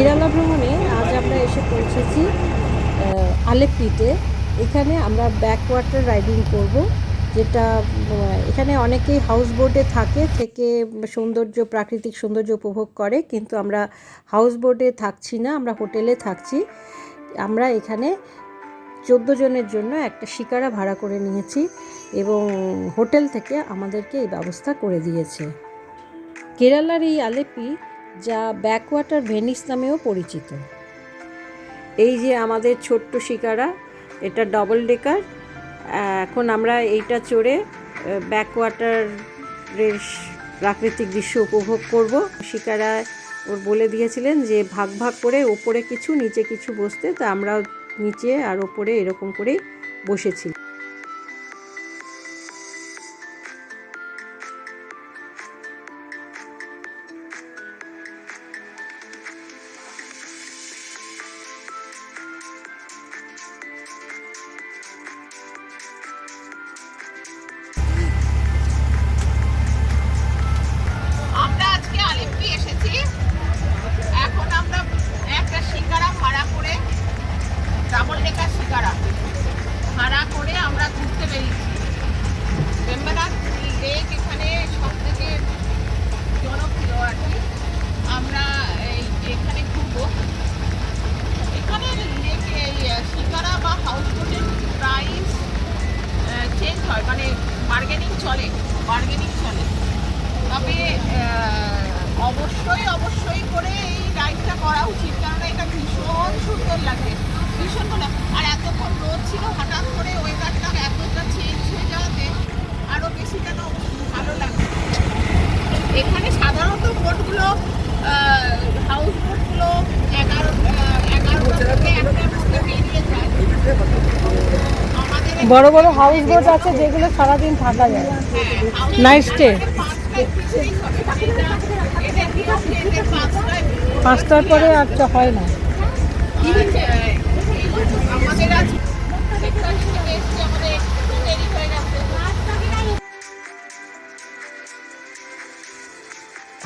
কেরালা ভ্রমণে আজ আমরা এসে পৌঁছেছি আলেপ্পিতে। এখানে আমরা ব্যাকওয়াটার রাইডিং করব, যেটা এখানে অনেকেই হাউস বোটে থেকে সৌন্দর্য, প্রাকৃতিক সৌন্দর্য উপভোগ করে, কিন্তু আমরা হাউস বোটে থাকছি না, আমরা হোটেলে থাকছি। আমরা এখানে 14 জনের জন্য একটা শিকারা ভাড়া করে নিয়েছি এবং হোটেল থেকে আমাদেরকে এই ব্যবস্থা করে দিয়েছে। কেরালার এই আলেপ্পি, যা ব্যাকওয়াটার ভেনিস নামেও পরিচিত। এই যে আমাদের ছোট্ট শিকারা, এটা ডবল ডেকার। এখন আমরা এইটা চড়ে ব্যাকওয়াটারের প্রাকৃতিক দৃশ্য উপভোগ করব। শিকারা ওর বলে দিয়েছিলেন যে ভাগ ভাগ করে ওপরে কিছু নিচে কিছু বসতে, তা আমরা নিচে আর ওপরে এরকম করেই বসেছি। আমরা আজকে আলেপ্পি এসেছি। এখন আমরা একটা শিকারা ভাড়া করে, ডাবল ডেকার শিকারা ভাড়া করে আমরা ঘুরতে বেরিয়েছি। বেম্বানাথ লেক এখানে সব থেকে জনপ্রিয় আর কি। আমরা এখানে ঘুরবো। এখানে লেকে শিকারা বা হাউস বোটের প্রাইস চেঞ্জ হয়, মানে বার্গেনিং চলে। তবে অবশ্যই করে এই রাইডটা করা উচিত, কারণ এটা ভীষণ সুন্দর লাগে, ভীষণ ভালো। আর এতক্ষণ রোদ ছিল, হঠাৎ করে ওয়েদারটা এতটা চেঞ্জ হয়ে যাওয়াতে আরও বেশি যেন ভালো লাগে। এখানে সাধারণত বোটগুলো, হাউস বোটগুলো 11টা থেকে 1টার মধ্যে বেরিয়ে যায়। বড় বড় হাউস বোট আছে যেগুলো সারাদিন থাকা যায়, নাইট স্টে। 5টার পরে আর হয় না।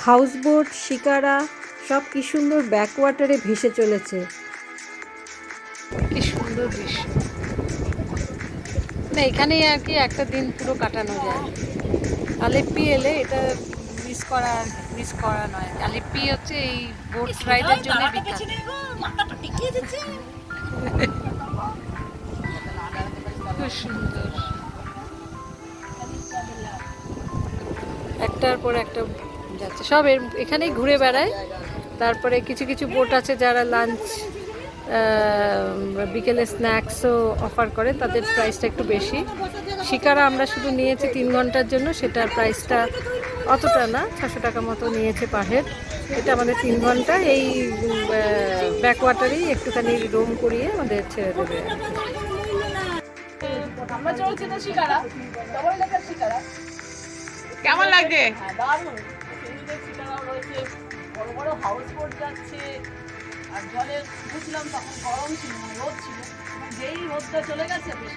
হাউস বোট, শিকারা সব কি সুন্দর ব্যাকওয়াটারে ভেসে চলেছে। কি সুন্দর দৃশ্য। না, এখানেই আর কি একটা দিন পুরো কাটানো যায়। আলেপ্পি এলে এটা মিস করা নয়। আলেপ্পি হচ্ছে এই বোট রাইডের জন্য বিখ্যাত। খুব সুন্দর, একটার পর একটা যাচ্ছে, সব এখানেই ঘুরে বেড়ায়। তারপরে কিছু কিছু বোট আছে যারা লাঞ্চ, বিকেলে স্ন্যাক্সও অফার করে, তাদের প্রাইসটা একটু বেশি। শিকারা আমরা শুধু নিয়েছি 3 ঘন্টার জন্য, সেটার প্রাইসটা অতটা না, 600 টাকা মতো নিয়েছে পার হেড। এটা আমাদের 3 ঘন্টা এই ব্যাকওয়াটারেই একটুখানি রোম করিয়ে আমাদের ছেড়ে দেবে। কেমন লাগছে? দারুণ। বড় বড় হাউস বোট যাচ্ছে, আর জলে উঠেছিলাম তখন গরম ছিল, মানে রোদ ছিল। যেই রোদটা চলে গেছে বেশ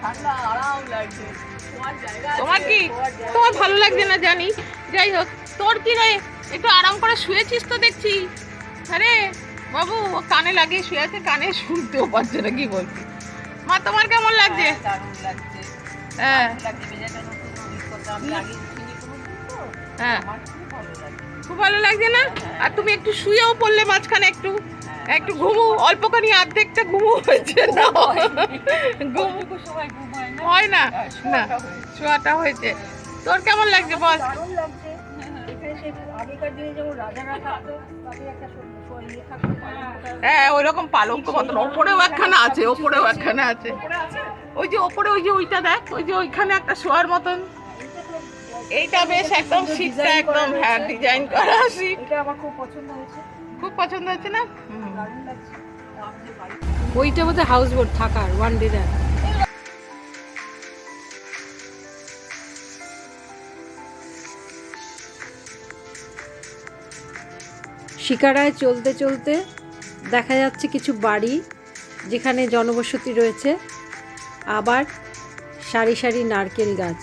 ঠান্ডা আরাম লাগছে। তোমার কি, তোমার ভালো লাগছে না জানি, যাই হোক। তোর কি রে, একটু আরাম করে শুয়েছিস তো দেখছি। আরে বাবু, ও কানে লাগিয়ে শুয়ে আছে, কানে শুনতেও পাচ্ছে না কি বলছি। মা, তোমার কেমন লাগছে? দারুণ লাগছে। হ্যাঁ হ্যাঁ, খুব ভালো লাগছে না? আর তুমি একটু শুয়েও পড়লে মাঝখানে, একটু ঘুমু, অল্পখানি অর্ধেকটা ঘুমু হয়েছে না? হয় না, না শোয়াটা হয়েছে। তোর কেমন লাগছে বল? হ্যাঁ, ওই রকম পালঙ্ক মতন ওপরেও একখানা আছে, ওই যে ওপরে, ওই যে ওইটা দেখ, ওই যে ওইখানে একটা শোয়ার মতন। এইটা বেশ একদম শীতটা একদম, হ্যাঁ, ডিজাইন করা শীত। এটা আমার খুব পছন্দ হয়েছে। খুব পছন্দ হচ্ছে না? ওইটা বোধহয় হাউস বোট থাকার ওয়ান ডে দেয়। শিকারায় চলতে চলতে দেখা যাচ্ছে কিছু বাড়ি যেখানে জনবসতি রয়েছে, আবার সারি সারি নারকেল গাছ।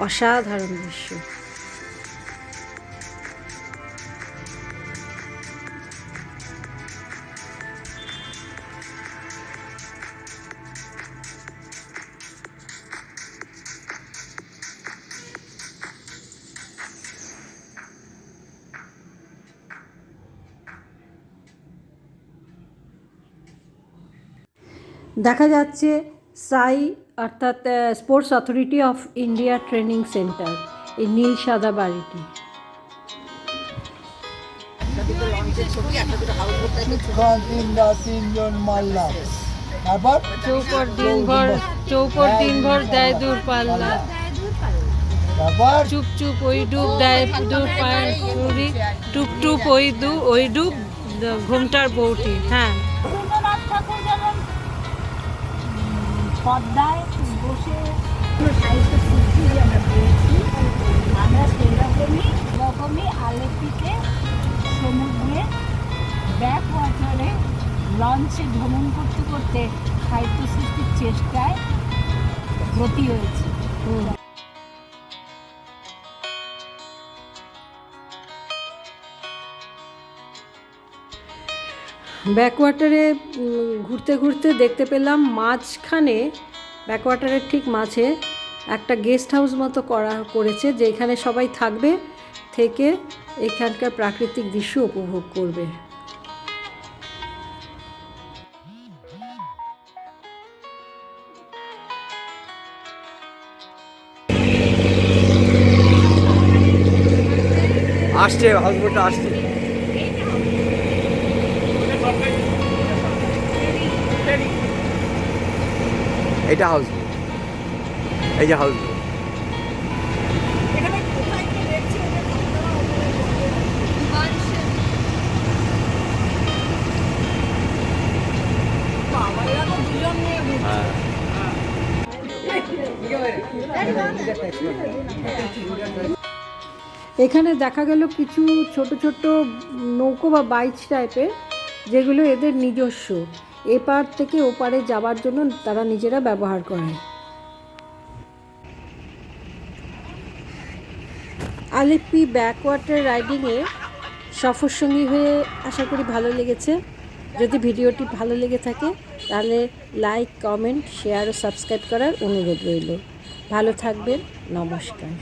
অসাধারণ দৃশ্য। দেখা যাচ্ছে সাই অর্থাৎ sports authority of India training centre, এই নীল সাদা বাড়িটি। তিনজন মারলাম, তারপর চৌপর দিনভর দেয় দূর পাল্লা, তারপর চুপ চুপ ওই ডুব দেয় দূর পায়ের চুরি, টুপ টুপ ওই ডুব ঘুমটার বউটি। হ্যাঁ, রবীন্দ্রনাথ ঠাকুর যেমন পদ্মায় বসে সাহিত্য সিদ্ধি আমরা পেয়েছি, আমরা সেরকমই আলেপ্পিতে সমুদ্রে ব্যাক ওয়াটারে লঞ্চে ভ্রমণ করতে করতে সাহিত্য সৃষ্টির চেষ্টায় ব্রতী হয়েছি। ব্যাকওয়াটারে ঘুরতে ঘুরতে দেখতে পেলাম মাঝখানে, ব্যাকওয়াটারের ঠিক মাঝে একটা গেস্ট হাউস মতো করেছে, যেখানে সবাই থাকবে, থেকে এখানকার প্রাকৃতিক দৃশ্য উপভোগ করবে। আসছে হাউসবোটটা আসছে। এটা হাউসবোট, এই যে হাউসবোট। এখানে দেখা গেল কিছু ছোট ছোট নৌকো বা বাইচ টাইপের, যেগুলো এদের নিজস্ব, এপার থেকে ওপারে যাওয়ার জন্য তারা নিজেরা ব্যবহার করে। আলেপ্পি ব্যাকওয়াটার রাইডিংয়ে সফরসঙ্গী হয়ে আশা করি ভালো লেগেছে। যদি ভিডিওটি ভালো লেগে থাকে তাহলে লাইক, কমেন্ট, শেয়ার ও সাবস্ক্রাইব করার অনুরোধ রইল। ভালো থাকবেন, নমস্কার।